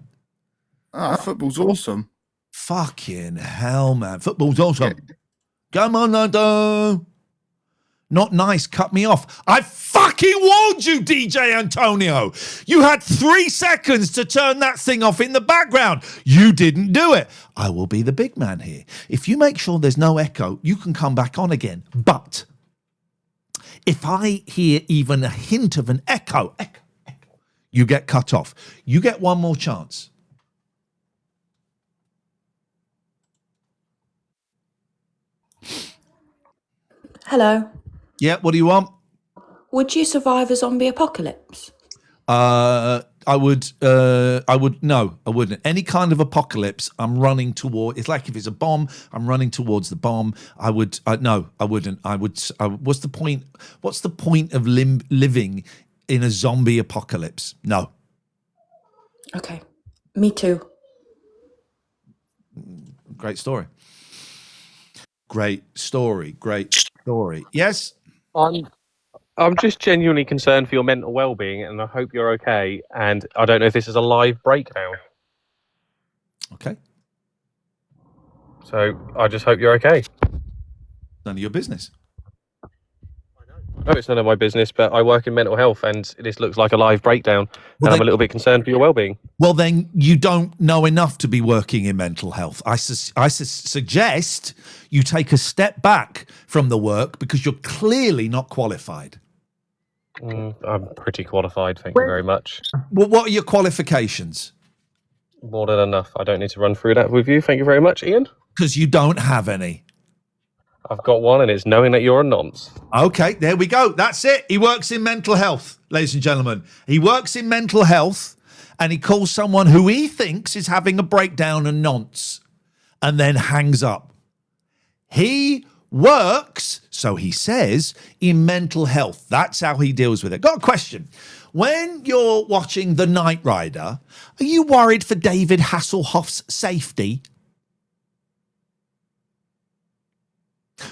X: Football's awesome.
A: Fucking hell, man. Football's awesome. Come on, Nando. Not nice. Cut me off. I fucking warned you, DJ Antonio. You had 3 seconds to turn that thing off in the background. You didn't do it. I will be the big man here. If you make sure there's no echo, you can come back on again. But if I hear even a hint of an echo, you get cut off. You get one more chance.
E: Hello.
A: Yeah, what do you want?
E: Would you survive a zombie apocalypse?
A: No, I wouldn't. Any kind of apocalypse, I'm running toward. It's like if it's a bomb, I'm running towards the bomb. No, I wouldn't. What's the point? What's the point of living in a zombie apocalypse? No.
E: Okay. Me too.
A: Great story. Great story. Yes?
V: I'm just genuinely concerned for your mental well-being, and I hope you're okay. And I don't know if this is a live breakdown.
A: Okay.
V: So I just hope you're okay.
A: None of your business.
V: No, it's none of my business, but I work in mental health, and this looks like a live breakdown, and I'm a little bit concerned for your well-being.
A: Well, then you don't know enough to be working in mental health. I suggest you take a step back from the work because you're clearly not qualified.
V: I'm pretty qualified, thank you very much.
A: Well, what are your qualifications?
V: More than enough. I don't need to run through that with you. Thank you very much, Ian.
A: Because you don't have any.
V: I've got one, and it's knowing that you're a nonce.
A: Okay, there we go. That's it. He works in mental health, ladies and gentlemen. He works in mental health, and he calls someone who he thinks is having a breakdown a nonce, and then hangs up. He works, so he says, in mental health. That's how he deals with it. Got a question. When you're watching The Knight Rider, are you worried for David Hasselhoff's safety?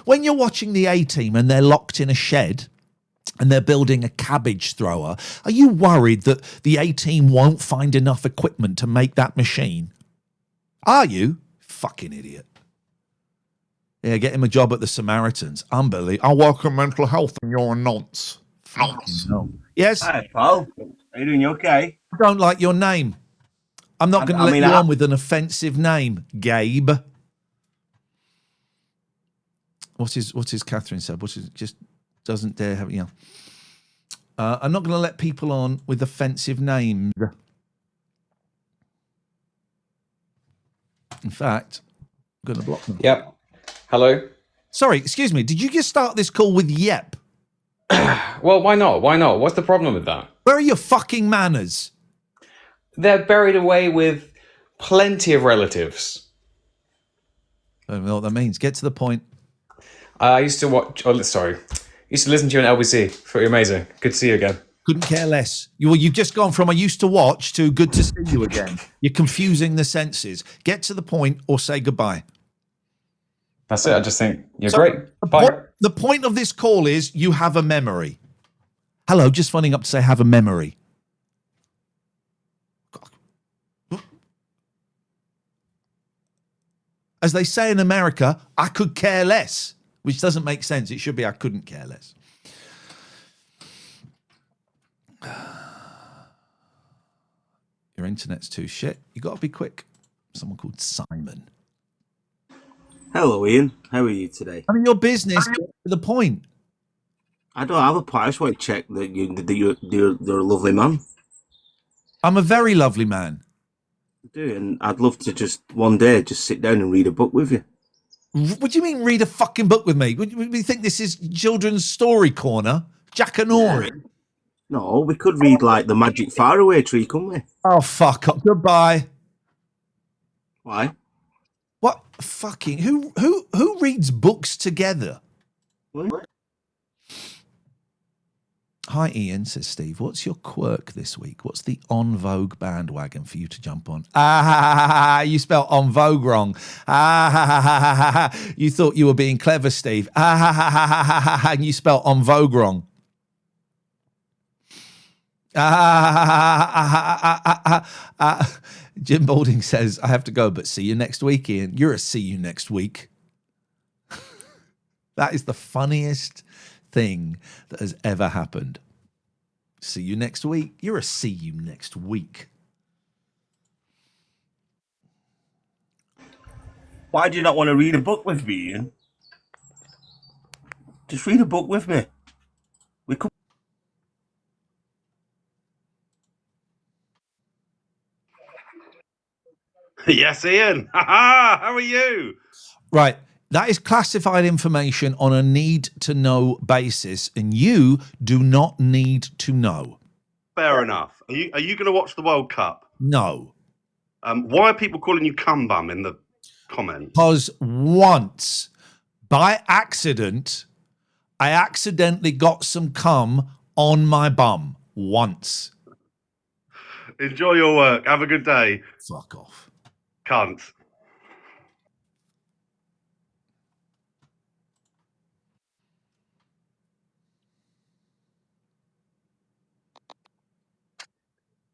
A: When you're watching the A-Team and they're locked in a shed and they're building a cabbage thrower, are you worried that the A-Team won't find enough equipment to make that machine? Are you? Fucking idiot. Yeah, get him a job at the Samaritans. Unbelievable. I work in mental health and you're a nonce. No. Yes?
J: Hi, pal. Are you doing okay?
A: I don't like your name. I'm not going to let you on with an offensive name, Gabe. What's his Katehrine said? Just doesn't dare have, I'm not going to let people on with offensive names. In fact, I'm going to block them.
I: Yep. Hello?
A: Sorry, excuse me. Did you just start this call with yep?
I: Well, why not? Why not? What's the problem with that?
A: Where are your fucking manners?
I: They're buried away with plenty of relatives.
A: I don't know what that means. Get to the point.
I: I used to watch... Oh, sorry. Used to listen to you on LBC. Thought you were amazing. Good to see you again.
A: Couldn't care less. You've just gone from I used to watch to good to see you again. You're confusing the senses. Get to the point or say goodbye.
I: That's it. I just think you're great. Bye.
A: The point of this call is you have a memory. Hello, just phoning up to say have a memory. As they say in America, I could care less, which doesn't make sense. It should be I couldn't care less. Your internet's too shit. You got to be quick. Someone called Simon.
K: Hello, Ian. How are you today?
A: I mean, your business, get to the point.
K: I don't have a point. I just want to check that you're a lovely man.
A: I'm a very lovely man.
K: I do, and I'd love to just one day just sit down and read a book with you.
A: What do you mean read a fucking book with me? Would you think this is children's story corner? Jack and Ori?
K: No, we could read like The Magic Faraway Tree, couldn't we?
A: Oh, fuck up. Goodbye.
K: Why?
A: What fucking who reads books together?
K: What?
A: Hi Ian, says Steve. What's your quirk this week? What's the on vogue bandwagon for you to jump on? You spelled on vogue wrong. You thought you were being clever, Steve. And you spelled on vogue wrong. Jim Balding says, I have to go, but see you next week, Ian. You're a see you next week. That is the funniest thing that has ever happened. See you next week. You're a see you next week.
K: Why do you not want to read a book with me, Ian? Just read a book with me. We could.
L: Yes, Ian. How are you?
A: Right. That is classified information on a need-to-know basis, and you do not need to know.
L: Fair enough. Are you going to watch the World Cup?
A: No.
L: Why are people calling you cum bum in the comments?
A: Because once, by accident, I accidentally got some cum on my bum. Once.
L: Enjoy your work. Have a good day.
A: Fuck off.
L: Cunt.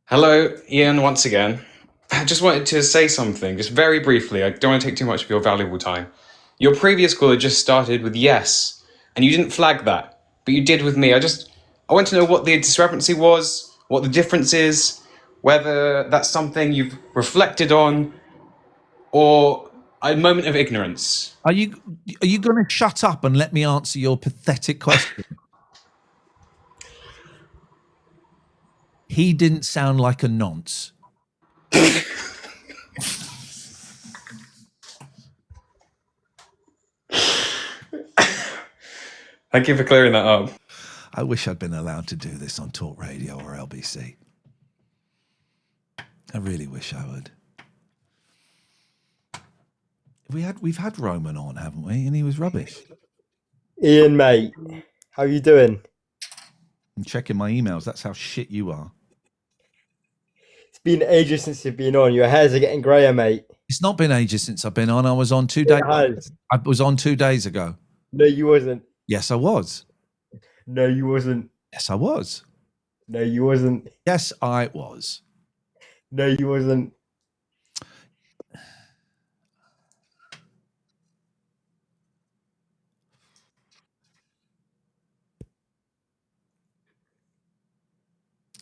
I: Hello, Ian, once again. I just wanted to say something, just very briefly. I don't want to take too much of your valuable time. Your previous caller just started with yes, and you didn't flag that, but you did with me. I want to know what the discrepancy was, what the difference is, whether that's something you've reflected on, or a moment of ignorance.
A: Are you going to shut up and let me answer your pathetic question? He didn't sound like a nonce.
I: Thank you for clearing that up.
A: I wish I'd been allowed to do this on Talk Radio or LBC. I really wish I would. We've had Roman on, haven't we? And he was rubbish.
M: Ian, mate, how you doing?
A: I'm checking my emails. That's how shit you are.
M: It's been ages since you've been on. Your hairs are getting greyer, mate.
A: It's not been ages since I've been on. I was on 2 days. I was on 2 days ago.
M: No, you wasn't.
A: Yes, I was.
M: No, you wasn't.
A: Yes, I was.
M: No, you wasn't.
A: Yes, I was.
M: No, you wasn't.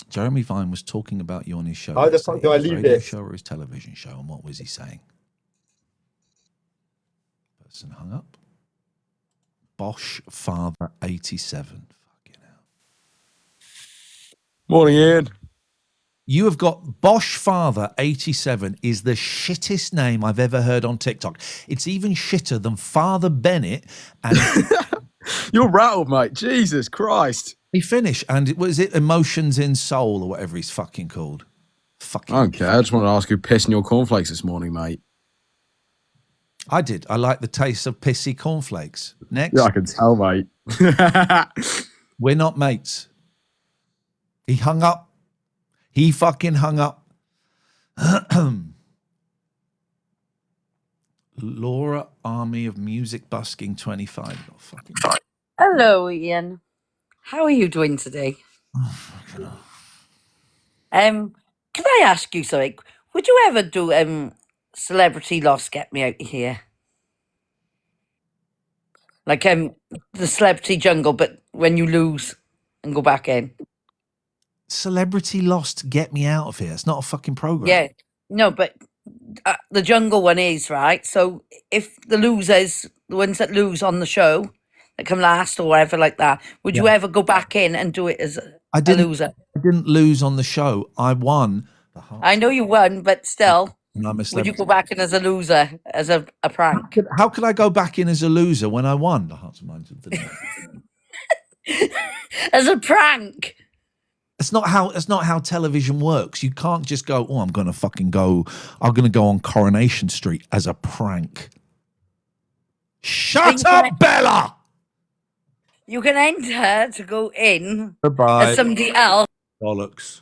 A: Jeremy Vine was talking about you on his show.
M: How the
A: yesterday.
M: fuck do I
A: His
M: leave
A: radio
M: this?
A: show or his television show, and what was he saying? Person hung up. Bosch Father 87. Fucking hell.
B: Morning, Ian.
A: You have got Bosch Father 87 is the shittest name I've ever heard on TikTok. It's even shitter than Father Bennett. And
B: You're rattled, mate. Jesus Christ.
A: he finished, and it was Emotions in Soul or whatever he's fucking called. Fucking.
B: Okay, I just want to ask who pissed in your cornflakes this morning, mate.
A: I did. I like the taste of pissy cornflakes. Next.
B: Yeah, I can tell, mate.
A: We're not mates. He hung up. He fucking hung up. Laura, Army of Music Busking 25. Oh, fucking
G: Hello, Ian. How are you doing today? Can I ask you something? Would you ever do Celebrity Lost Get Me Out of Here? Like the Celebrity Jungle, but when you lose and go back in.
A: Celebrity Lost Get Me Out of Here. It's not a fucking program.
G: Yeah. No, but the jungle one is, right? So if the losers, the ones that lose on the show, that come last or whatever like that, would you ever go back in and do it as a loser?
A: I didn't lose on the show. I won.
G: I know you won, but still,
A: And I'm a
G: would you
A: celebrity.
G: go back in as a loser, as a prank?
A: How could I go back in as a loser when I won? The hearts and minds of the day.
G: As a prank.
A: That's not how television works. You can't just go, oh, I'm gonna go on Coronation Street as a prank. Shut up, Bella!
G: You can enter to go in
A: Goodbye.
G: as somebody else.
A: Bollocks.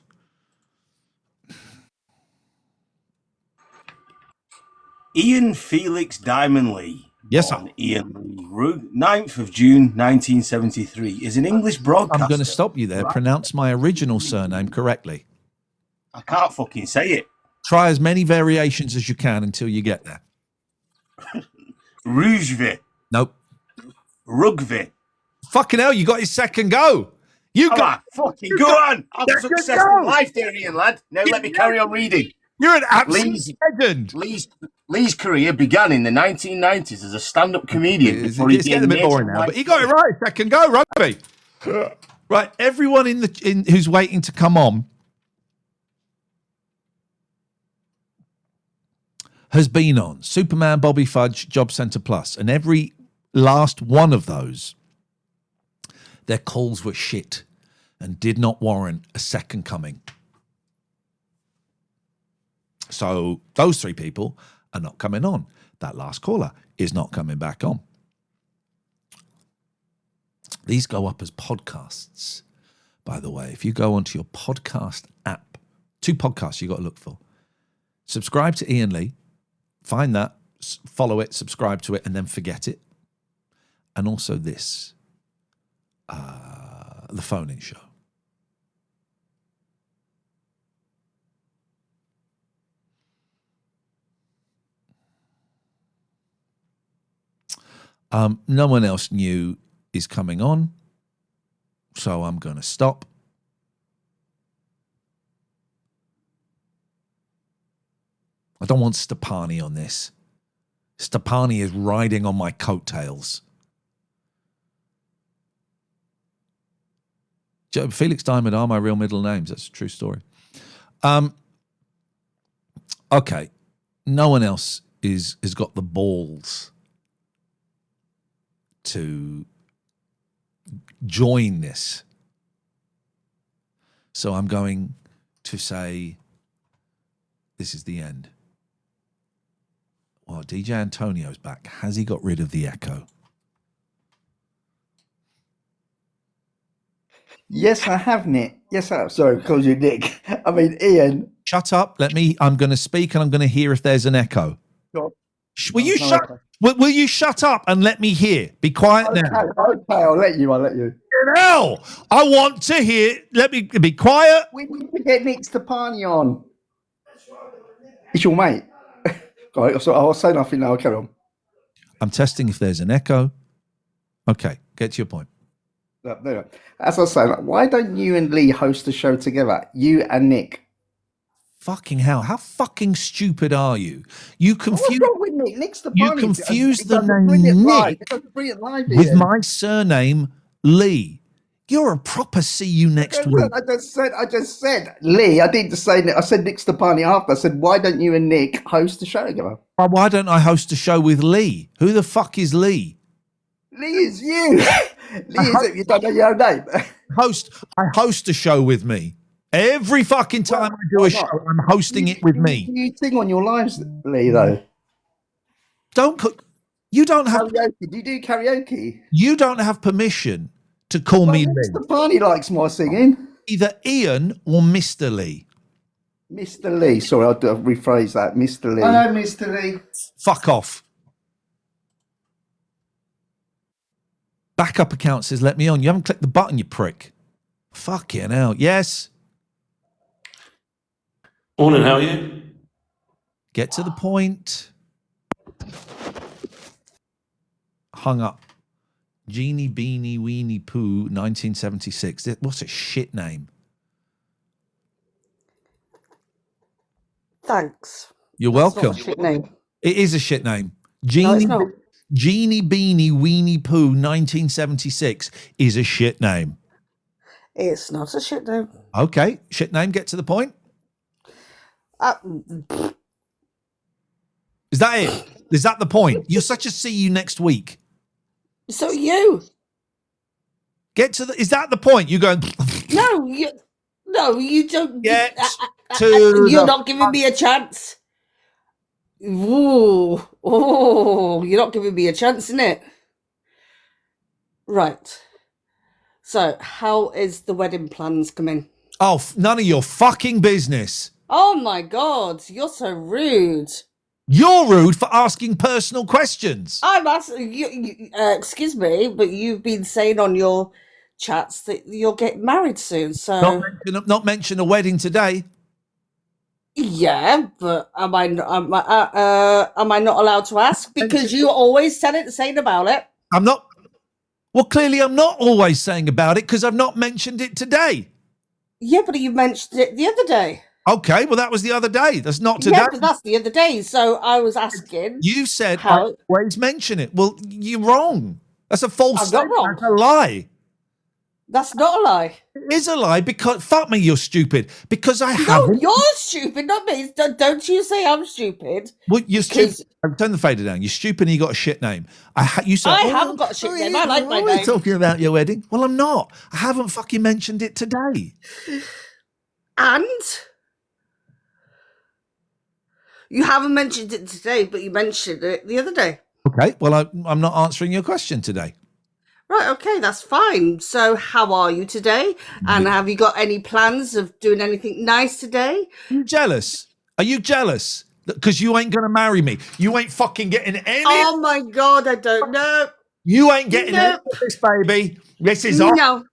K: Ian Felix Diamond Lee.
A: Yes, sir.
K: Ian Lee, 9th of June 1973, is an English broadcaster.
A: I'm going to stop you there. Pronounce my original surname correctly.
K: I can't fucking say it.
A: Try as many variations as you can until you get there.
K: Rougeville.
A: Nope.
K: Rugby.
A: Fucking hell, you got your second go. You
K: Come
A: got
K: on, fucking go on. I'm a successful life there, Ian, lad. Now let me carry on reading.
A: You're an absolute legend.
K: Lee's career began in the 1990s as a stand-up comedian.
A: It's getting a bit boring now, but he got it right. Second go, rugby. Right, everyone in who's waiting to come on has been on Superman, Bobby Fudge, Job Centre Plus, and every last one of those, their calls were shit and did not warrant a second coming. So those three people are not coming on. That last caller is not coming back on. These go up as podcasts, by the way. If you go onto your podcast app, 2 podcasts you got to look for. Subscribe to Ian Lee, find that, follow it, subscribe to it, and then forget it. And also this, the phone-in show. No one else new is coming on, so I'm going to stop. I don't want Stepani on this. Stepani is riding on my coattails. Felix Diamond are my real middle names. That's a true story. Okay. No one else has got the balls to join this. So I'm going to say this is the end. Well, DJ Antonio's back. Has he got rid of the echo?
W: Yes, I have, Nick. Yes, I have. Sorry, called you Nick. I mean, Ian.
A: Shut up. I'm going to speak and I'm going to hear if there's an echo.
W: Go on.
A: Will you
W: No,
A: shut?
W: okay.
A: Will you shut up and let me hear? Be quiet now.
W: Okay, I'll let you.
A: Hell, I want to hear. Let me be quiet.
W: We need to get Nick Stepani on. It's your mate. Right, so I'll say nothing now. Carry on.
A: I'm testing if there's an echo. Okay, get to your point.
W: No. As I was saying, why don't you and Lee host a show together? You and Nick.
A: Fucking hell! How fucking stupid are you? You confuse.
W: What's wrong with Nick? Nick Stepani.
A: You confuse the
W: brilliant
A: name
W: live.
A: Nick
W: It does a brilliant live
A: with
W: Ian.
A: my surname Lee. You're a proper see you next week.
W: I just said Lee. I didn't say Nick. I said Nick Stepani after. I said, why don't you and Nick host a show together?
A: Well, why don't I host a show with Lee? Who the fuck is Lee?
W: Lee is you. Lee is it. You don't know your own name.
A: I host a show with me. Every fucking time I do a show, I'm hosting it with me.
W: You sing on your lives, Lee, though.
A: You don't have
W: karaoke. Do you do karaoke?
A: You don't have permission to call me Lee.
W: Stepani likes my singing.
A: Either Ian or Mr. Lee.
W: Mr. Lee. Sorry, I'll rephrase that. Mr. Lee. Hello, Mr. Lee.
A: Fuck off. Backup account says let me on. You haven't clicked the button, you prick. Fucking hell. Yes.
C: Morning, how are you?
A: Get to the point. Hung up. Genie Beanie Weenie Pooh 1976. What's a shit name?
N: Thanks.
A: You're
N: That's
A: welcome.
N: not a shit name.
A: It is a shit name.
N: No, it's not.
A: Genie Beanie Weenie Pooh 1976 is a shit name.
N: It's not a shit name.
A: Okay, shit name. Get to the point. Is that it? Is that the point? You're such a see you next week.
N: So you.
A: Get to the. Is that the point? You going?
N: No, you don't.
A: Get to.
N: You're not giving me a chance. Ooh, you're not giving me a chance, innit? Right. So, how is the wedding plans coming?
A: Oh, none of your fucking business.
N: Oh my God, you're so rude.
A: You're rude for asking personal questions.
N: I'm asking you. Excuse me, but you've been saying on your chats that you'll get married soon. So
A: Not mention a wedding today.
N: yeah, but am I not allowed to ask because you always saying about it?
A: I'm not. Well, clearly I'm not always saying about it because I've not mentioned it today.
N: Yeah, but you mentioned it the other day.
A: Okay, well that was the other day. That's not today.
N: Yeah, but that's the other day. So I was asking.
A: You said I always mention it. Well, you're wrong. That's a false statement.
N: wrong.
A: That's a lie.
N: That's not a lie.
A: It is a lie because fuck me, you're stupid. Because I
N: No,
A: haven't.
N: you're stupid, not me. Don't you say I'm stupid.
A: Well, you're stupid. Turn the fader down. You're stupid and you got a shit name. You said
N: I haven't got a shit name. I like my
A: we're
N: name.
A: talking about your wedding. Well, I'm not. I haven't fucking mentioned it today.
N: And you haven't mentioned it today, but you mentioned it the other day.
A: Okay. Well, I'm not answering your question today.
N: Right, okay, that's fine. So how are you today? And have you got any plans of doing anything nice today?
A: Are you jealous? Are you jealous? Because you ain't going to marry me. You ain't fucking getting any.
N: Oh my God, I don't know.
A: You ain't getting any of this, baby. This is off.
N: No.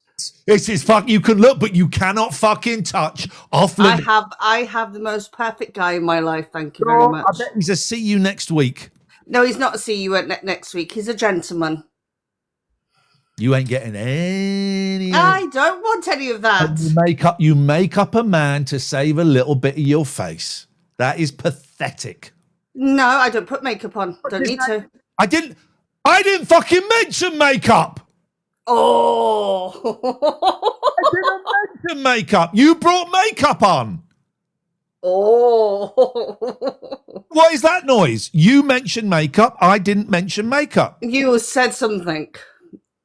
A: This is fuck. You can look, but you cannot fucking touch off limits.
N: I have the most perfect guy in my life. Thank you very much.
A: I bet he's a see you next week.
N: No, he's not a see you next week. He's a gentleman.
A: You ain't getting any.
N: I don't want any of that.
A: You make up a man to save a little bit of your face. That is pathetic.
N: No, I don't put makeup on. Don't need to.
A: I didn't fucking mention makeup.
N: Oh.
A: I didn't mention makeup. You brought makeup on.
N: Oh.
A: What is that noise? You mentioned makeup. I didn't mention makeup.
N: You said something.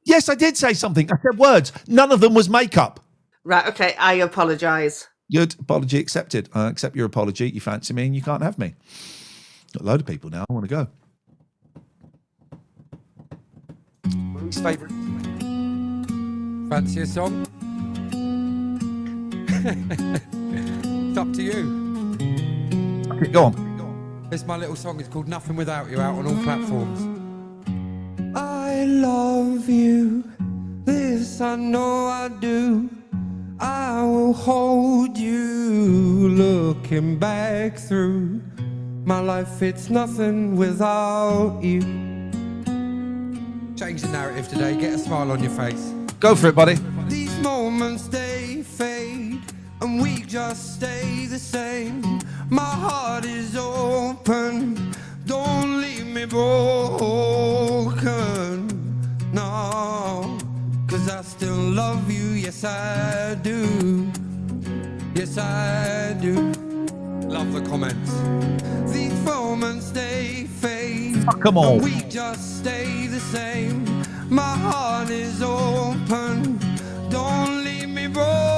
A: Yes, I did say something. I said words. None of them was makeup.
N: Right, okay, I apologise.
A: Good. Apology accepted. I accept your apology. You fancy me and you can't have me. Got a load of people now. I want to go.
O: Least favourite. Fancy a song? It's up to you.
A: Okay, go on.
O: It's my little song. It's called Nothing Without You, out on all platforms.
C: I love you, this I know I do. I will hold you, looking back through my life. It's nothing without you.
O: Change the narrative today. Get a smile on your face.
A: Go for it, buddy.
C: These moments they fade, and we just stay the same. My heart is open, don't leave me broken. No, 'cause I still love you, yes I do. Yes I do.
O: Love the comments.
C: These moments they fade,
A: come on.
C: and we just stay the same. My heart is open, don't leave me broken.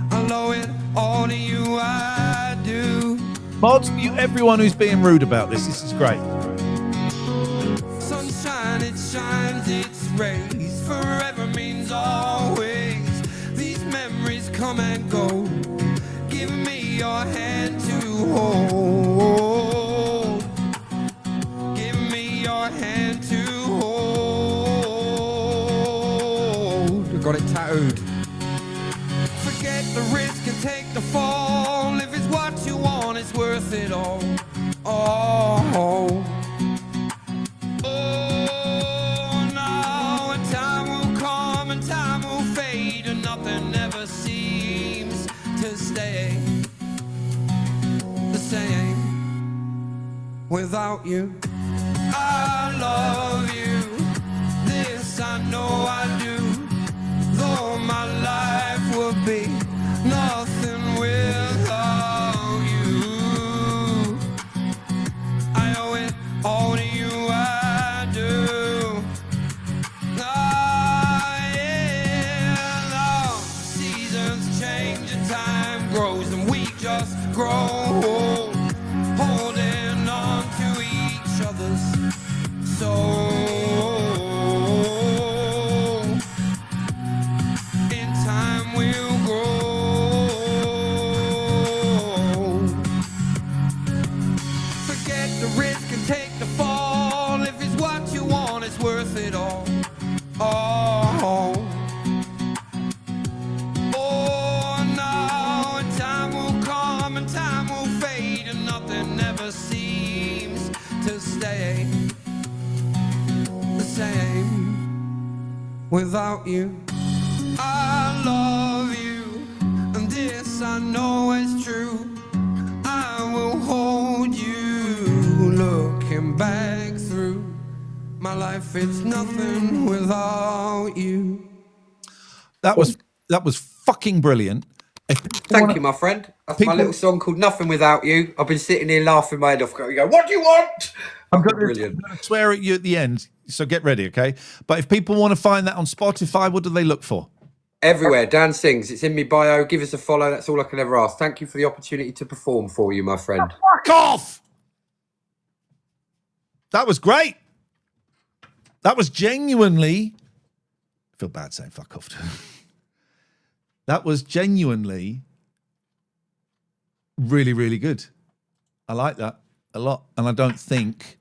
C: I owe it all to you, I do.
A: Mods, mute everyone who's being rude about this. This is great.
C: Sunshine, it shines its rays, forever means always. These memories come and go, give me your hand to hold. Give me your hand to hold.
O: We've got it tattooed.
C: Forget the risk and take the fall. If it's what you want, it's worth it all. Oh, now and time will come and time will fade, and nothing ever seems to stay the same without you. I love you, this I know I do. Though my life would be nothing without you, I owe it all to you, I do. Yeah, no. Seasons change and time grows, and we just grow old, holding on to each other's soul. In time we'll grow. Forget the risk and take the fall. If it's what you want, it's worth it all. Oh, now and time will come and time will fade, and nothing ever seems to stay the same without you. I love you, and this I know is true. I will hold you, looking back through my life. It's nothing without you.
A: That was fucking brilliant.
O: Thank you, my friend. That's my little song called Nothing Without You. I've been sitting here laughing my head off. You go, what do you want?
A: I'm going to swear at you at the end, so get ready, okay? But if people want to find that on Spotify, what do they look for?
O: Everywhere. Dan Sings. It's in my bio. Give us a follow. That's all I can ever ask. Thank you for the opportunity to perform for you, my friend.
A: Fuck off! That was great. That was genuinely... I feel bad saying fuck off. That was genuinely really, really good. I like that a lot. And I don't think...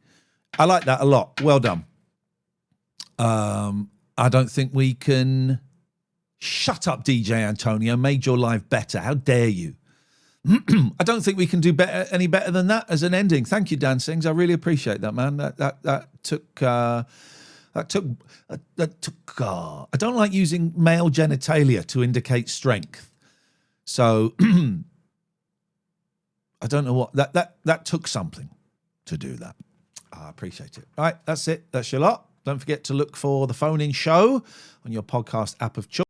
A: I like that a lot. Well done. I don't think we can... Shut up, DJ Antonio. Made your life better. How dare you? I don't think we can do any better than that as an ending. Thank you, Dan Sings. I really appreciate that, man. That took. I don't like using male genitalia to indicate strength. So I don't know what that took something to do that. I appreciate it. All right, that's it. That's your lot. Don't forget to look for the phone-in show on your podcast app of choice.